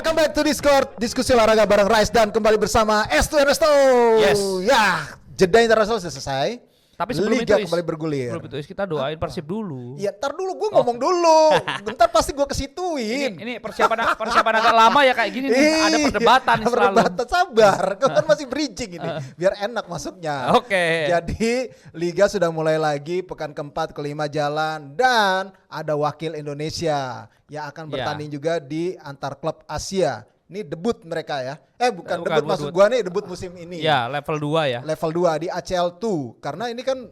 Welcome back to Discord, diskusi olahraga bareng Rais dan kembali bersama Estu Ernesto. Yes. Ya, jeda internasional sudah selesai. Tapi sebelum Liga itu kembali bergulir. Sebelum itu kita doain Persib dulu. Ya, ntar dulu gue ngomong dulu. Bentar pasti gue kesituin. Ini persiapan agak lama ya kayak gini nih. Ada perdebatan nih selalu. Perdebatan, sabar. Kan masih bridging ini. Biar enak masuknya. Oke. Jadi Liga sudah mulai lagi, pekan keempat, kelima jalan. Dan ada wakil Indonesia yang akan bertanding juga di antar klub Asia. Ini debut mereka ya. Bukan debut, maksud gua nih debut musim ini. Ya, level 2 ya. Level 2 di ACL 2. Karena ini kan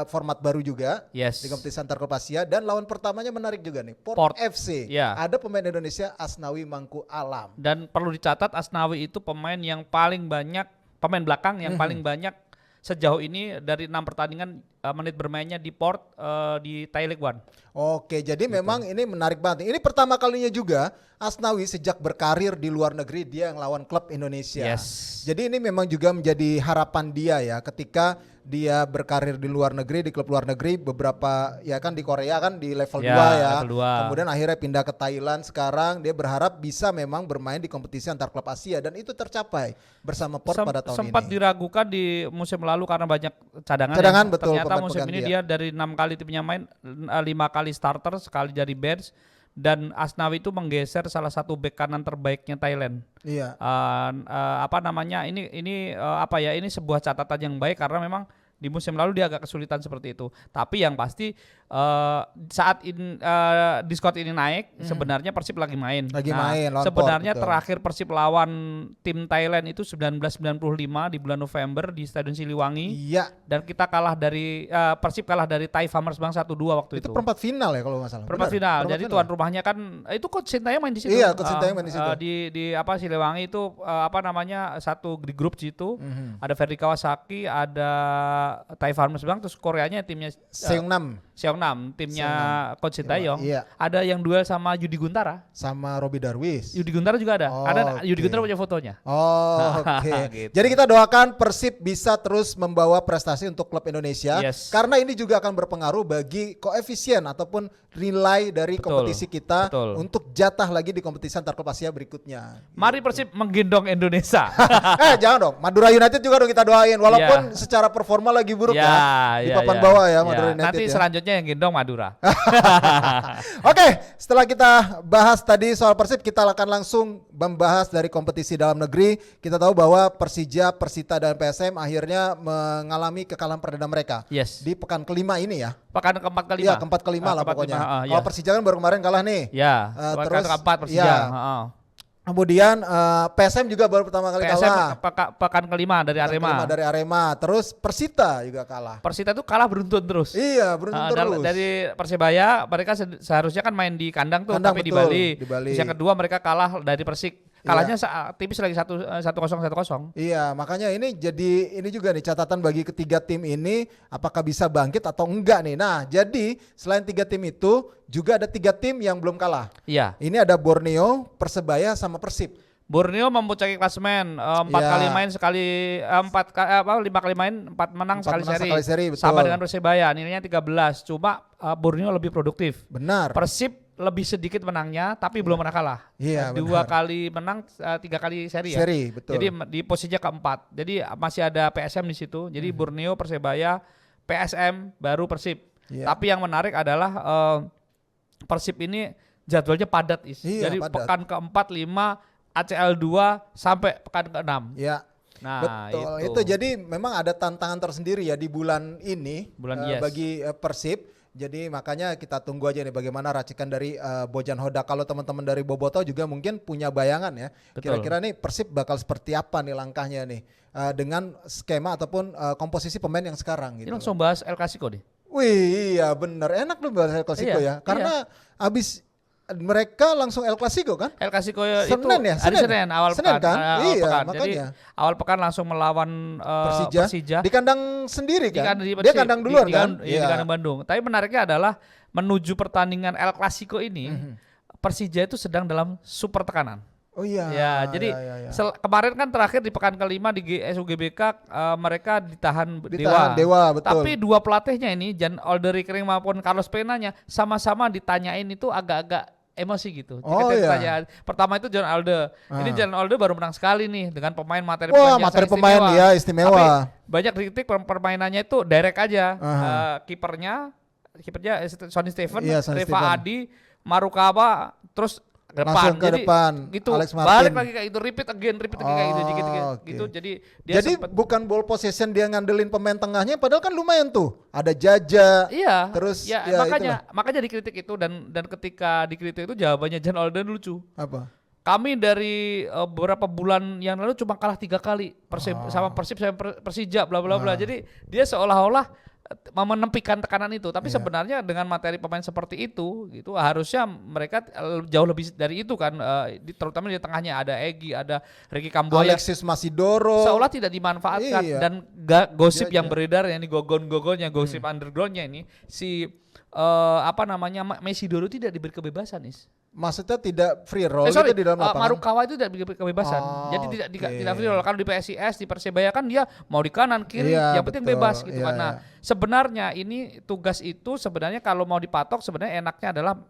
format baru juga. Yes. Di kompetisi antar klub Asia. Dan lawan pertamanya menarik juga nih. Port FC. Ya. Ada pemain Indonesia Asnawi Mangku Alam. Dan perlu dicatat Asnawi itu pemain yang paling banyak, pemain belakang yang paling banyak sejauh ini dari 6 pertandingan menit bermainnya di Port di Thai League One. Oke, jadi memang ini menarik banget. Ini pertama kalinya juga Asnawi sejak berkarir di luar negeri dia yang lawan klub Indonesia. Yes. Jadi ini memang juga menjadi harapan dia ya ketika dia berkarir di luar negeri, di klub luar negeri beberapa ya kan di Korea kan di level 2 ya. Level 2. Kemudian akhirnya pindah ke Thailand, sekarang dia berharap bisa memang bermain di kompetisi antar klub Asia dan itu tercapai bersama Port pada tahun sempat ini. diragukan di musim lalu karena banyak cadangan. Cadangan, betul, Ternyata pemain musim ini dia dari 6 kali timnya main, 5 kali starter, sekali jadi bench. Dan Asnawi itu menggeser salah satu bek kanan terbaiknya Thailand. Iya. Apa namanya? Ini sebuah catatan yang baik karena memang di musim lalu dia agak kesulitan seperti itu. Tapi yang pasti saat Discord ini naik, sebenarnya Persib lagi main. Lawan sebenarnya Port, terakhir Persib lawan tim Thailand itu 1995 di bulan November di Stadion Siliwangi. Iya. Dan kita kalah dari Persib kalah dari Thai Farmers Bank 1-2 waktu itu. Itu perempat final ya kalau nggak salah. Perempat final. Jadi tuan rumahnya kan itu Coach Sintayong main di situ. Iya, Coach Sintayong main di situ. Di Siliwangi itu satu di grup situ. Ada Ferdi Kawasaki, ada Thai Farmers Bank, terus Koreanya timnya Seongnam, timnya Coach Sintayong. Iya. Ada yang duel sama Yudi Guntara. Sama Robi Darwis. Yudi Guntara juga ada. Yudi Guntara punya fotonya. Oke. Gitu. Jadi kita doakan Persib bisa terus membawa prestasi untuk klub Indonesia. Yes. Karena ini juga akan berpengaruh bagi koefisien ataupun nilai dari kompetisi kita untuk jatah lagi di kompetisi antar klub Asia berikutnya. Mari Persib menggendong Indonesia. Jangan dong. Madura United juga dong kita doain. Walaupun secara performa lagi buruk di papan bawah ya Madura United. Nanti selanjutnya yang gendong Madura. Oke, setelah kita bahas tadi soal Persib, kita akan langsung membahas dari kompetisi dalam negeri. Kita tahu bahwa Persija, Persita dan PSM akhirnya mengalami kekalahan perdana mereka. Yes. Di pekan kelima ini ya. Pekan keempat kelima. Iya, keempat kelima lah pokoknya. Kalau Persija kan baru kemarin kalah nih. Ya. Terus keempat Persija. Kemudian PSM juga baru pertama kali kalah. Pekan kelima dari Arema. Dari Arema. Terus Persita juga kalah. Persita itu kalah beruntun terus. Iya, beruntun terus. Dari Persebaya mereka seharusnya kan main di kandang tuh, tapi betul, di Bali. Di Bali. Terus yang kedua mereka kalah dari Persik. Kalahnya tipis lagi 1-0. Iya, makanya ini juga nih catatan bagi ketiga tim ini apakah bisa bangkit atau enggak nih. Nah, jadi selain 3 tim itu juga ada 3 tim yang belum kalah. Iya. Ini ada Borneo, Persebaya sama Persib. Borneo memuncaki klasemen 4 kali main sekali 5 kali main 4 menang sekali seri. Sama dengan Persebaya, nilainya 13. Cuma Borneo lebih produktif. Benar. Persib lebih sedikit menangnya tapi belum pernah kalah. Iya, 2 kali menang, 3 kali seri ya. Seri, betul. Jadi di posisinya keempat. Jadi masih ada PSM di situ. Jadi Borneo, Persebaya, PSM, baru Persib. Iya. Tapi yang menarik adalah Persib ini jadwalnya padat Iya, jadi padat. Pekan keempat, 5, ACL 2 sampai pekan ke-6. Ya. Nah, betul. Itu jadi memang ada tantangan tersendiri ya di bulan ini bagi Persib. Jadi makanya kita tunggu aja nih bagaimana racikan dari Bojan Hodak. Kalau teman-teman dari Boboto juga mungkin punya bayangan ya. Betul. Kira-kira nih Persib bakal seperti apa nih langkahnya nih dengan skema ataupun komposisi pemain yang sekarang gitu. Ini langsung bahas El Clasico nih. Wih, iya bener. Enak loh bahas El Clasico ya. Karena abis mereka langsung El Clasico kan? El Clasico Senin itu ya? hari Senin awal Senin pekan. kan? Awal Iya, pekan. makanya. Jadi awal pekan langsung melawan Persija. Di kandang sendiri kan? Dia Dia kandang duluan kan? Iya, di kandang Bandung. Tapi menariknya adalah menuju pertandingan El Clasico ini, Persija itu sedang dalam super tekanan. Oh iya. Ya, jadi kemarin kan terakhir di pekan kelima di SUGBK mereka ditahan Dewa, betul. Tapi 2 pelatihnya ini, Jan Alderikering maupun Carlos Penanya sama-sama ditanyain itu agak-agak emosi gitu. Oh, Ketika iya. ditanya, pertama itu John Alde. Ini John Alde baru menang sekali nih dengan pemain materi Wah, pemain yang materi sangat pemain ya istimewa. Tapi banyak kritik permainannya itu direct aja. Aha. Kipernya Sonny Stephen, Iya, Sonny Reva Stephen. Adi, Marukawa, terus ke depan. Langsung ke Jadi depan, gitu. Alex Martin. Balik lagi kayak itu, repeat again kayak gitu, oke. gitu. Jadi dia Jadi sempet, bukan ball possession dia ngandelin pemain tengahnya, padahal kan lumayan tuh. Ada Jaja. iya. Terus ya, ya makanya dikritik itu dan ketika dikritik itu jawabannya John Alden lucu. apa? Kami dari beberapa bulan yang lalu cuma kalah 3 kali sama Persib sama Persija bla bla bla. Jadi dia seolah-olah menempikan tekanan itu, tapi sebenarnya dengan materi pemain seperti itu gitu harusnya mereka jauh lebih dari itu kan, terutama di tengahnya ada Egy, ada Ricky Kambuaya, Alexis Masidoro. seolah tidak dimanfaatkan. Iya. Dan gosip Jaja. yang beredar yang di gogon-gogonnya gosip undergroundnya ini si Messi Doro tidak diberi kebebasan Is. Maksudnya tidak free roll Sorry, gitu di dalam lapangan. Marukawa itu tidak diberi kebebasan. Oh, Jadi oke. tidak free roll. Kalau di PSIS, di Persebaya kan dia mau di kanan, kiri, Iya, yang penting betul. bebas gitu Iya, kan. Nah, sebenarnya ini tugas itu sebenarnya kalau mau dipatok sebenarnya enaknya adalah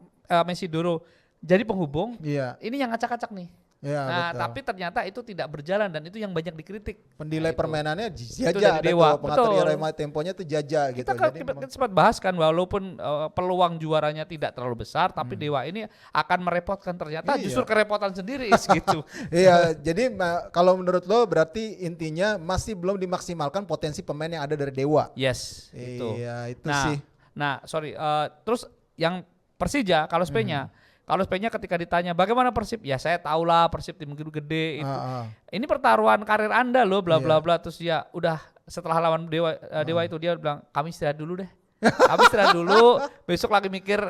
Messi Doro jadi penghubung. Iya. Ini yang ngacak-ngacak nih. Iya, Nah, betul. tapi ternyata itu tidak berjalan dan itu yang banyak dikritik. Penilai Nah, itu. permainannya Itu Jaja dari ada Dewa, tuh, pengatur betul. irama temponya tuh Jaja gitu. Kita kan Jadi kita sempat bahas kan walaupun peluang juaranya tidak terlalu besar, tapi Dewa ini akan merepotkan ternyata Iya. justru kerepotan sendiri Is, gitu. iya, jadi kalau menurut lo berarti intinya masih belum dimaksimalkan potensi pemain yang ada dari Dewa. Yes, itu. Iya, itu Nah, sih. sorry. Terus yang Persija, kalau Spenya ketika ditanya bagaimana Persib, ya saya tahulah Persib tim gede itu. Ini pertaruhan karir Anda loh, bla bla bla. Terus dia udah setelah lawan Dewa itu dia bilang kami istirahat dulu deh. Kami istirahat dulu, besok lagi mikir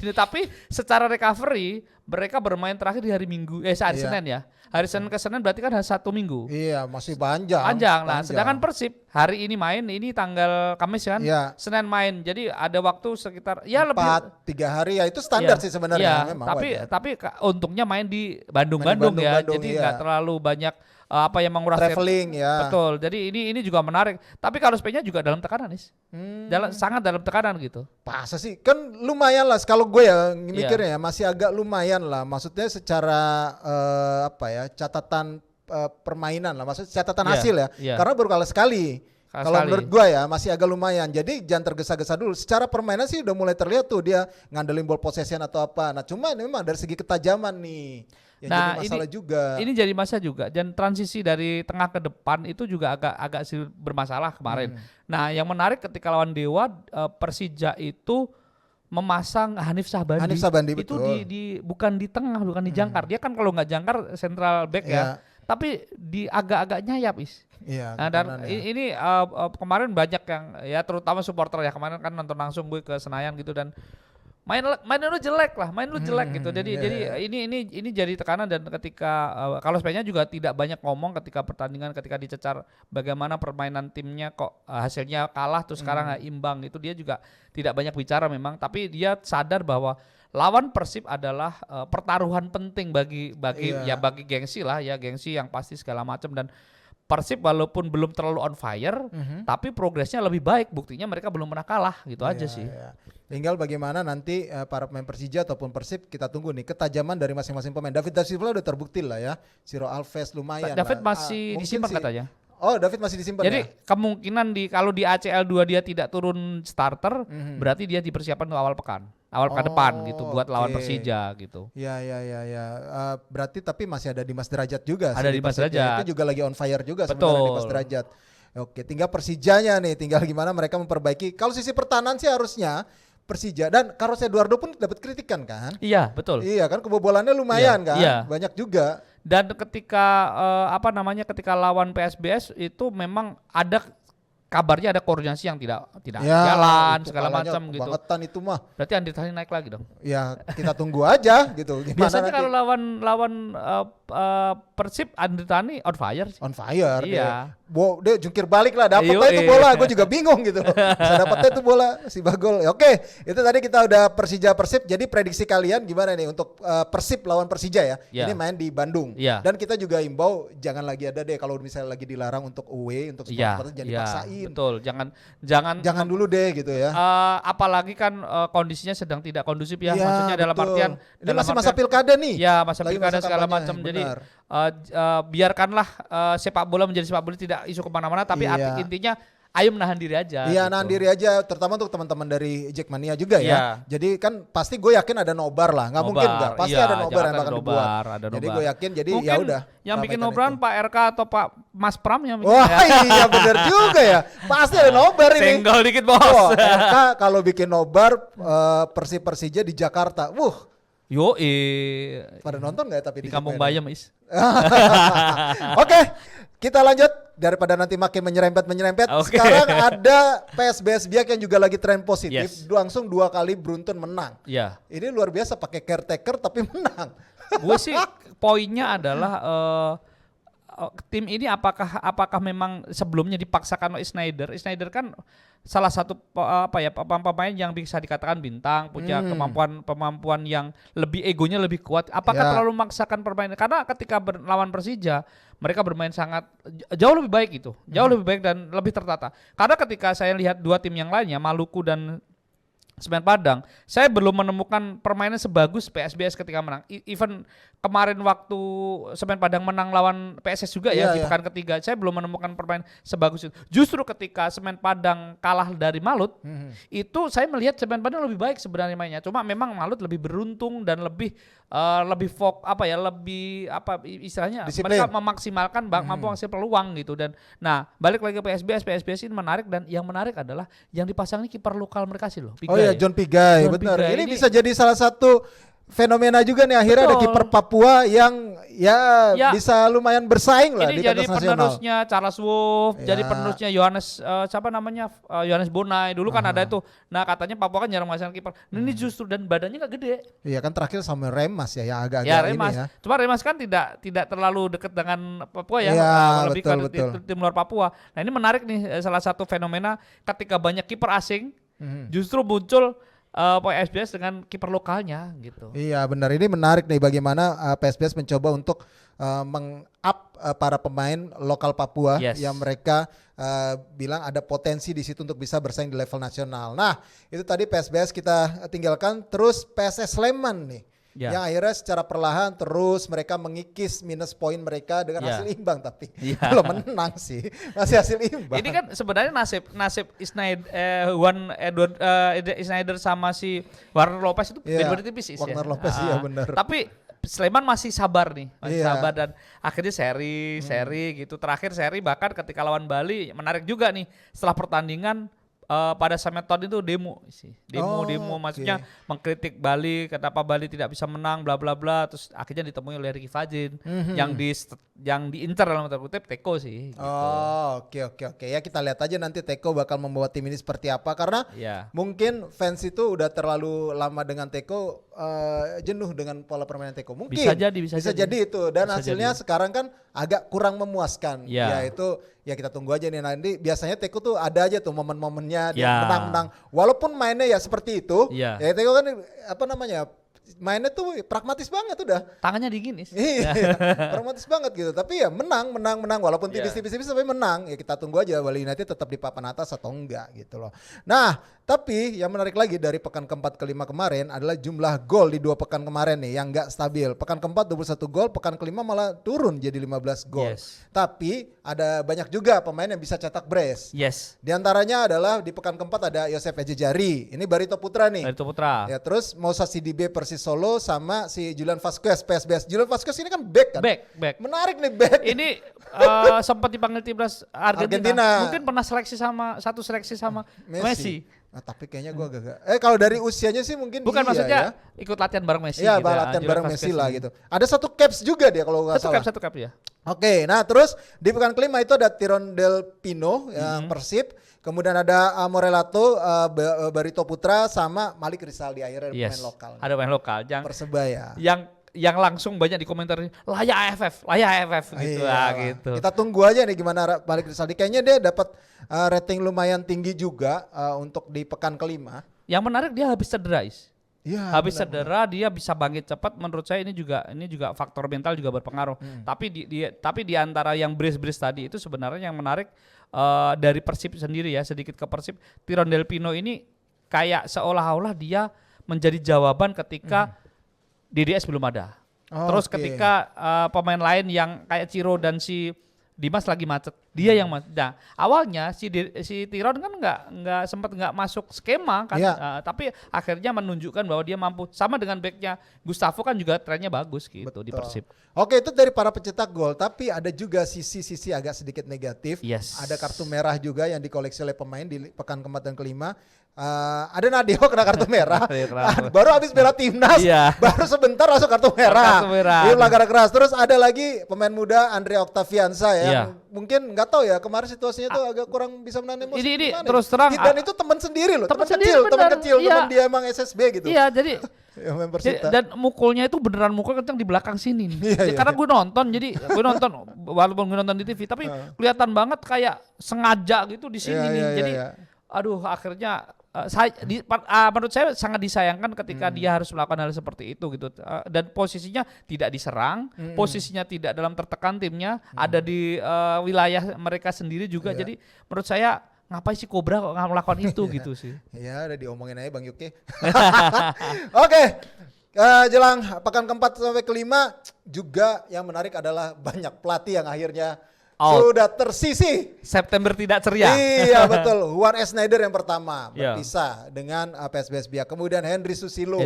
ini. Tapi secara recovery mereka bermain terakhir di hari Minggu, hari Iya. Senin ya. Hari Senin ke Senin berarti kan 1 minggu. Iya, masih panjang. Panjang. Nah, sedangkan Persib hari ini main, ini tanggal Kamis kan, Iya. Senin main. Jadi ada waktu sekitar ya lebih 4-3 hari ya itu standar Iya, sih sebenarnya iya, memang. tapi wajar. tapi untungnya main di Bandung Main di ya. Bandung, Jadi iya. nggak terlalu banyak yang menguras Traveling ya. Betul. Jadi ini juga menarik. Tapi kalau Spenya juga dalam tekanan, Is. Sangat dalam tekanan gitu. Masa sih? Kan lumayan lah kalau gue ya mikirnya ya masih agak lumayan lah. Maksudnya secara catatan permainan lah. Maksudnya catatan Iya, hasil ya. iya. Karena baru kalah sekali. Kalah Kalau sekali. menurut gue ya masih agak lumayan. Jadi jangan tergesa-gesa dulu. Secara permainan sih udah mulai terlihat tuh dia ngandelin ball possession atau apa. Nah cuma memang dari segi ketajaman nih. Yang jadi masalah juga. Ini jadi masalah juga. Dan transisi dari tengah ke depan itu juga agak bermasalah kemarin. Nah, yang menarik ketika lawan Dewa, Persija itu memasang Hanif Sahbandi. Hanif Sahbandi, itu betul. bukan di tengah, bukan di jangkar. Dia kan kalau nggak jangkar central back Iya. ya. Tapi di agak-agak nyayap, Is. Iya. Nah, dan kanan ya. ini kemarin banyak yang ya terutama supporter ya, kemarin kan nonton langsung gue ke Senayan gitu dan main lu jelek gitu. Jadi ini jadi tekanan. Dan ketika kalau Spenya juga tidak banyak ngomong ketika pertandingan, ketika dicecar bagaimana permainan timnya kok hasilnya kalah terus sekarang imbang, itu dia juga tidak banyak bicara memang, tapi dia sadar bahwa lawan Persib adalah pertaruhan penting bagi bagi gengsi lah ya, gengsi yang pasti segala macam. Dan Persib walaupun belum terlalu on fire, tapi progresnya lebih baik. Buktinya mereka belum pernah kalah gitu aja sih. Iya. Tinggal bagaimana nanti para pemain Persija ataupun Persib, kita tunggu nih ketajaman dari masing-masing pemain. David da Silva udah terbukti lah ya. Ciro Alves lumayan. David lah. masih Mungkin disimpan sih. katanya. Oh, David masih disimpan. Jadi ya? kemungkinan kalau di ACL 2 dia tidak turun starter, berarti dia dipersiapkan untuk awal pekan depan gitu buat lawan oke. Persija gitu. Ya. Berarti tapi masih ada Dimas Derajat juga. Ada sih di Dimas Persib ya. Derajat. Itu juga lagi on fire juga Betul. sebenarnya Dimas Derajat. Oke, tinggal Persijanya nih, tinggal gimana mereka memperbaiki. Kalau sisi pertahanan sih harusnya Persija dan Carlos Eduardo pun dapat kritikan kan? Iya, betul. Iya kan, kebobolannya lumayan Iya, kan? iya. Banyak juga. Dan ketika ketika lawan PSBS itu memang ada kabarnya ada koordinasi yang tidak jalan itu segala kalanya macam gitu. kebangetan itu mah. Berarti Andri Tani naik lagi dong. Ya kita tunggu aja gitu. Gimana Biasanya nanti? kalau lawan Persib Andri Tani on fire sih. On fire. Iya. dia jungkir balik lah, dapet Iyo, lah itu bola, gue juga bingung gitu. Bisa dapetnya itu bola si Bagol. Ya, oke, itu tadi kita udah Persija Persib. Jadi prediksi kalian gimana nih untuk Persib lawan Persija ya? Ya. Ini main di Bandung. Ya. Dan kita juga imbau jangan lagi ada deh kalau misalnya lagi dilarang untuk away untuk supporter jangan dipaksain. Betul, Jangan dulu deh gitu ya. Apalagi kan kondisinya sedang tidak kondusif ya. Iya, Maksudnya dalam betul. artian Ini masih masa pilkada nih. Ya, masa Lagi pilkada masa segala kampanye, macam. Jadi benar. biarkanlah sepak bola menjadi sepak bola, tidak isu kemana-mana. Tapi Iya. intinya ayo menahan diri aja. Iya, gitu. nahan diri aja, terutama untuk teman-teman dari Jackmania juga ya. Iya. Jadi kan pasti gue yakin ada nobar lah, nggak mungkin nggak. Pasti iya, ada nobar yang Jakarta bakal ada dibuat. ada Jadi nobar. gue yakin, jadi Mungkin ya udah. yang bikin ramaikan nobaran itu. Pak RK atau Pak Mas Pram yang bikin. Wah iya bener juga ya, pasti ada nobar ini. Senggol dikit bos. Wah, RK kalau bikin nobar Persija di Jakarta, Yo, pada nonton nggak ya tapi di Kampung Jackmania? Bayam is. Oke, kita lanjut daripada nanti makin menyerempet. Oke. Sekarang ada PSBS Biak yang juga lagi tren positif, Yes. langsung 2 kali beruntun menang. Ya, Ini luar biasa pakai caretaker tapi menang. gue sih poinnya adalah tim ini apakah memang sebelumnya dipaksakan oleh Snyder? Snyder kan salah satu pemain yang bisa dikatakan bintang, punya kemampuan yang egonya lebih kuat. Apakah Ya. terlalu memaksakan permainan? Karena ketika lawan Persija mereka bermain sangat jauh lebih baik itu, jauh lebih baik dan lebih tertata. Karena ketika saya lihat dua tim yang lainnya, Maluku dan Semen Padang, saya belum menemukan permainan sebagus PSBS ketika menang. Even kemarin waktu Semen Padang menang lawan PSS juga Iya, di iya. pekan ketiga, saya belum menemukan permainan sebagus itu. Justru ketika Semen Padang kalah dari Malut, itu saya melihat Semen Padang lebih baik sebenarnya mainnya. Cuma memang Malut lebih beruntung dan lebih istilahnya Disiplin. mereka memaksimalkan mampu menghasilkan peluang gitu. Dan nah balik lagi ke PSBS ini menarik, dan yang menarik adalah yang dipasang ini kiper lokal mereka sih loh. Oh iya, John Pigai, John benar. Pigai Ini ini- bisa jadi salah satu fenomena juga nih, akhirnya ada Betul. kiper Papua yang ya bisa lumayan bersaing lah Ini di jadi pentas nasional. penerusnya Charles Wolf, Ya. jadi penerusnya Yohanes Yohanes Bonai. Dulu kan ada itu. Nah, katanya Papua kan jarang menghasilkan kiper. Nah, ini justru dan badannya gak gede. Iya kan terakhir sama Remas ya, yang agak-agak Ya ini Remas. ya. Cuma Remas kan tidak terlalu dekat dengan Papua ya, Iya, lebih betul, ke betul. tim luar Papua. Nah, ini menarik nih, salah satu fenomena ketika banyak kiper asing justru muncul PSBS dengan kiper lokalnya gitu. Iya benar, ini menarik nih bagaimana PSBS mencoba untuk meng-up para pemain lokal Papua Yes. yang mereka bilang ada potensi di situ untuk bisa bersaing di level nasional. Nah itu tadi PSBS kita tinggalkan, terus PSS Sleman nih. Ya. Yang akhirnya secara perlahan terus mereka mengikis minus poin mereka dengan Ya. hasil imbang, tapi Ya. belum menang sih, masih hasil imbang. Ini kan sebenarnya nasib Snyder sama si Warner Lopez itu Iya, beda-beda tipis is, Warner ya. Lopez, iya benar. Tapi Sleman masih sabar nih, masih Iya. sabar, dan akhirnya seri gitu. Terakhir seri bahkan ketika lawan Bali menarik juga nih, setelah pertandingan pada Sameton itu demo sih. Demo oke. maksudnya mengkritik Bali, kenapa Bali tidak bisa menang bla bla bla, terus akhirnya ditemui oleh Ricky Fajin yang diincar dalam tanda kutip Teko sih gitu. Oh, oke. Ya kita lihat aja nanti Teko bakal membawa tim ini seperti apa, karena Iya. mungkin fans itu udah terlalu lama dengan Teko, jenuh dengan pola permainan Teko. Mungkin Bisa jadi itu, dan Bisa hasilnya sekarang kan agak kurang memuaskan. Ya. Ya itu ya kita tunggu aja nih, nanti biasanya Teko tuh ada aja tuh momen-momennya dia Ya. menang-menang. Walaupun mainnya ya seperti itu. Ya. Ya Teko kan mainnya tuh pragmatis banget udah. Tangannya dingin is. Iya, pragmatis banget gitu. Tapi ya menang walaupun Iya. tipis-tipis tapi menang. Ya kita tunggu aja Bali United tetap di papan atas atau enggak gitu loh. Nah, tapi yang menarik lagi dari pekan keempat kelima kemarin adalah jumlah gol di 2 pekan kemarin nih yang enggak stabil. Pekan keempat 21 gol, pekan kelima malah turun jadi 15 gol. Yes. Tapi ada banyak juga pemain yang bisa cetak brace. Yes. Di antaranya adalah di pekan keempat ada Yosef Ejejari. Ini Barito Putra nih. Barito Putra. Ya, terus Moussa Sidibe Persis Solo sama si Julian Vasquez PSBS. Julian Vasquez ini kan back kan? Back. Menarik nih back. Ini sempat dipanggil timnas Argentina. Argentina. Mungkin pernah satu seleksi sama Messi. Nah, tapi kayaknya gua agak kalau dari usianya sih mungkin Bukan iya, maksudnya ya. ikut latihan bareng Messi Iya, gitu latihan Julian bareng Vasquez Messi lah ini. gitu. Ada satu caps juga dia kalau nggak salah. Satu cap ya. Oke, nah terus di pekan kelima itu ada Tiron Del Pino yang Persib, kemudian ada Morelato, Barito Putra sama Malik Rizal di akhirnya Yes. pemain lokal. Ada pemain lokal. Persebaya. Yang yang langsung banyak di komentar layak AFF gitu lah gitu. Kita tunggu aja nih gimana Malik Rizaldi. Kayaknya dia dapat rating lumayan tinggi juga untuk di pekan kelima. Yang menarik dia habis cedera, Ya, habis cedera dia bisa bangkit cepat. Menurut saya ini juga faktor mental juga berpengaruh. Tapi di antara yang brace tadi itu sebenarnya yang menarik dari Persib sendiri ya, sedikit ke Persib, Tyrone Del Pino ini kayak seolah-olah dia menjadi jawaban ketika DDS belum ada. Terus ketika pemain lain yang kayak Ciro dan si Dimas lagi macet, dia yang macet. Nah, awalnya si Tyrone kan nggak sempat nggak masuk skema kan, tapi akhirnya menunjukkan bahwa dia mampu. Sama dengan backnya Gustavo kan juga trennya bagus gitu di Persib. Oke, itu dari para pencetak gol, tapi ada juga sisi agak sedikit negatif. Yes. Ada kartu merah juga yang dikoleksi oleh pemain di pekan keempat dan kelima. Ada Nadeo kena kartu merah. Baru habis bela timnas, baru sebentar masuk kartu merah. Ini pelanggaran keras. Terus ada lagi pemain muda Andre Octaviansa ya. Yang mungkin nggak tahu ya kemarin situasinya tuh agak kurang bisa menahan emosi. Ini terus terang. Dan itu teman sendiri loh, teman kecil, teman dia emang SSB gitu. Iya, jadi ya, dan mukulnya itu beneran mukul kencang di belakang sini nih. Karena gue nonton, walaupun gue nonton di TV, tapi kelihatan banget kayak sengaja gitu di sini nih. Jadi aduh, akhirnya menurut saya sangat disayangkan ketika dia harus melakukan hal seperti itu gitu. Dan posisinya tidak diserang, posisinya tidak dalam tertekan timnya, ada di wilayah mereka sendiri juga. Jadi menurut saya ngapain sih Cobra kok nggak melakukan itu gitu sih. Ya udah diomongin aja Bang Yuki. Oke. Jelang pekan keempat sampai kelima juga yang menarik adalah banyak pelatih yang akhirnya sudah tersisih. September tidak ceria. Iya betul. Juan Schneider yang pertama berpisah dengan PSBS Biak. Kemudian Henry Susilo.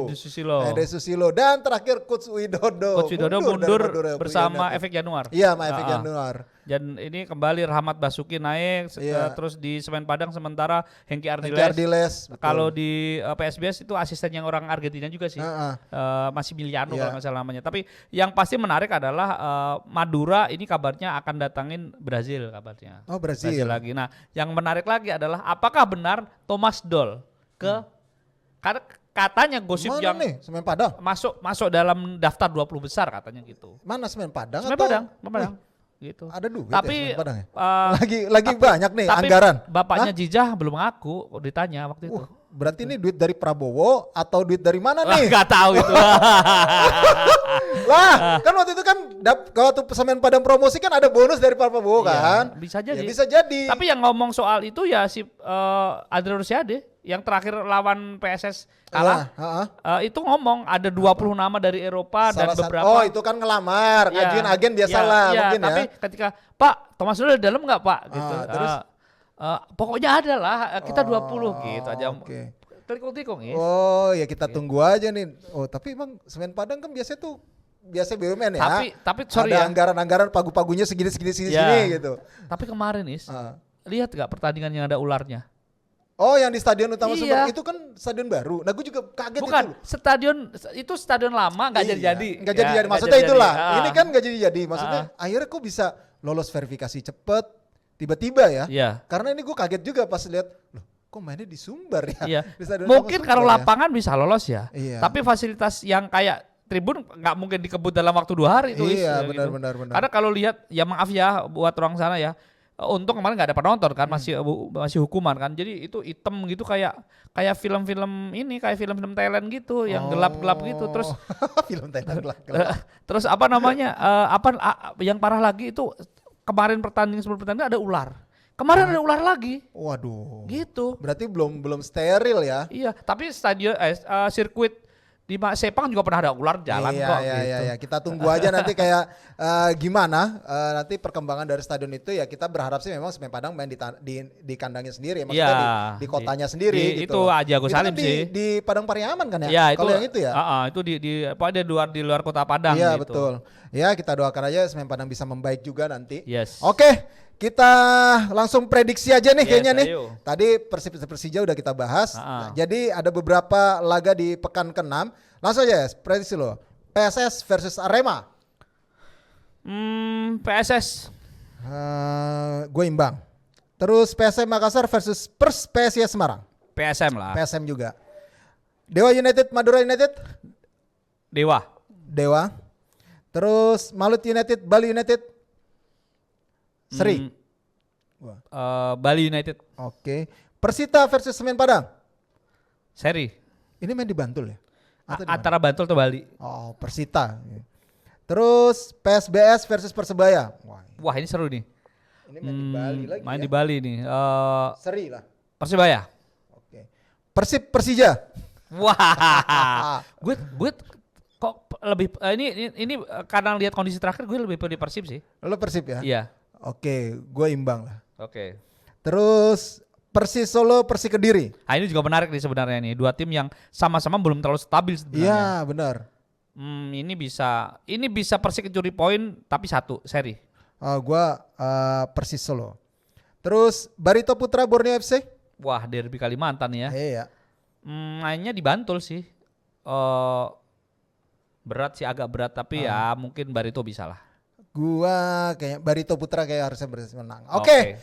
Dan terakhir Coach Widodo. Mundur bersama Efek Januar. Iya, sama Efek Januar. Dan ini kembali Rahmat Basuki naik, terus di Semen Padang sementara Hengki Ardiles. Kalau di PSBS itu asisten yang orang Argentina juga sih, masih Miliano kalau nggak salah namanya. Tapi yang pasti menarik adalah Madura ini kabarnya akan datangin Brazil kabarnya. Oh Brazil lagi. Nah yang menarik lagi adalah apakah benar Thomas Doll karena katanya gosip mana yang nih, Semen Padang masuk dalam daftar 20 besar katanya gitu. Mana Semen Padang? Semen Padang. Gitu. Ada duit tapi ya, lagi banyak nih anggaran. Bapaknya Jijah belum ngaku ditanya waktu itu. Berarti ini duit dari Prabowo atau duit dari mana nih? Gak tahu itu. Lah, kan waktu itu kan waktu Semen Padang promosi kan ada bonus dari Prabowo kan? Bisa jadi. Ya, bisa jadi. Tapi yang ngomong soal itu ya si Adrian Rosiade yang terakhir lawan PSS kalah. Itu ngomong ada 20 nama dari Eropa dan beberapa. Oh, itu kan ngelamar, ngajuin agen biasalah mungkin tapi ketika Pak Thomas Doll di dalam enggak Pak gitu. Terus pokoknya ada lah kita 20 gitu aja. Tikung-tikung ya. Oh ya kita tunggu aja nih. Oh tapi emang Semen Padang kan biasa BUMN ya. Tapi sorry ada anggaran-anggaran pagu-pagunya segini gitu. Tapi kemarin lihat gak pertandingan yang ada ularnya? Oh yang di Stadion Utama Sumber itu kan stadion baru. Nah gue juga kaget. Bukan, stadion lama gak jadi-jadi. Gak jadi-jadi, maksudnya itulah. Ini kan gak jadi-jadi, maksudnya akhirnya kok bisa lolos verifikasi cepet, tiba-tiba ya. Karena ini gue kaget juga pas lihat, loh kok mainnya di Sumber ya. Mungkin kalau lapangan bisa lolos ya. Tapi fasilitas yang kayak tribun gak mungkin dikebut dalam waktu 2 hari itu. Iya benar. Karena kalau lihat ya maaf ya buat orang sana ya. Untung kemarin nggak ada penonton kan, masih hukuman kan, jadi itu hitam gitu kayak film-film ini, kayak film-film Thailand gitu yang gelap-gelap gitu. Terus film Thailand gelap. Terus yang parah lagi itu kemarin sebelum pertandingan ada ular. Kemarin ada ular lagi. Waduh. Gitu. Berarti belum steril ya? Iya, tapi sirkuit di Sepang juga pernah ada ular jalan kok. Iya. Kita tunggu aja nanti kayak gimana nanti perkembangan dari stadion itu ya. Kita berharap sih memang Semen Padang main di kandangnya sendiri ya, maksudnya di kotanya sendiri gitu. Itu aja Agus Salim sih. Di Padang Pariaman kan ya? Iya, kalau yang itu ya. Itu di luar kota Padang. Iya gitu. betul. Ya kita doakan aja Semen Padang bisa membaik juga nanti. Yes. Oke. Kita langsung prediksi aja nih kayaknya nih. Ayo. Tadi Persija udah kita bahas. Nah, jadi ada beberapa laga di pekan ke-6. Langsung aja prediksi lo. PSS versus Arema. PSS. Gue imbang. Terus PSM Makassar versus PSIS Semarang. PSM lah. PSM juga. Dewa United Madura United. Dewa. Dewa. Terus Malut United, Bali United. Seri. Bali United. Oke. Persita versus Semen Padang. Seri. Ini main di Bantul ya? Atau di mana? Antara Bantul atau Bali. Oh, Persita. Terus PSBS versus Persebaya. Wah, ini seru nih. Ini main di Bali lagi Main ya? di Bali nih. Seri lah. Persibaya. Oke. Persib Persija. Wah. gue kok lebih ini karena lihat kondisi terakhir gue lebih pilih Persib sih. Lo Persib ya? Iya. Oke, gue imbang lah. Oke. Terus Persis Solo, Persi Kediri. Nah, ini juga menarik nih sebenarnya nih. Dua tim yang sama-sama belum terlalu stabil sebenarnya. Iya, benar. Ini bisa Persik curi poin tapi satu seri. Gua Persis Solo. Terus Barito Putra Borneo FC. Wah, derby Kalimantan ya. Iya. Mainnya di Bantul sih. Berat sih, agak berat tapi ya mungkin Barito bisa lah. Gua kayak Barito Putra kayak harusnya menang. Oke.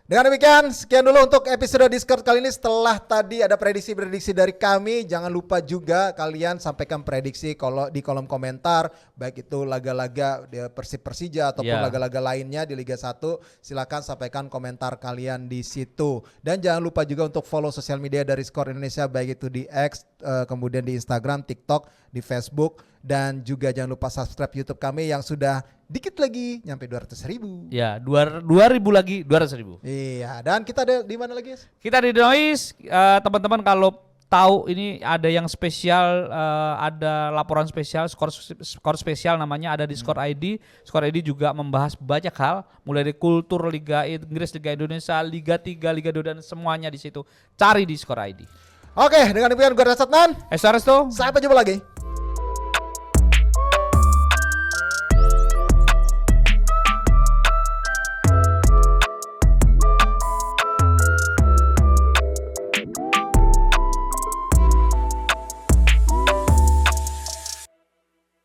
Dengan demikian, sekian dulu untuk episode Discord kali ini. Setelah tadi ada prediksi-prediksi dari kami, jangan lupa juga kalian sampaikan prediksi kalau di kolom komentar, baik itu laga-laga Persib Persija ataupun laga-laga lainnya di Liga 1, silakan sampaikan komentar kalian di situ. Dan jangan lupa juga untuk follow sosial media dari Skor Indonesia, baik itu di X, kemudian di Instagram, TikTok, di Facebook, dan juga jangan lupa subscribe YouTube kami yang sudah dikit lagi nyampe 200.000. Ya, 2.000 lagi 200.000. Iya, dan kita ada di mana lagi? Kita di Noise, teman-teman kalau tahu ini ada yang spesial, ada laporan spesial, skor spesial namanya ada di Skor ID. Skor ID juga membahas banyak hal, mulai dari kultur Liga Inggris, Liga Indonesia, Liga 3, Liga 2 dan semuanya di situ. Cari di Skor ID. Oke, dengan demikian gue Rasatnan. Resto. Sampai jumpa lagi.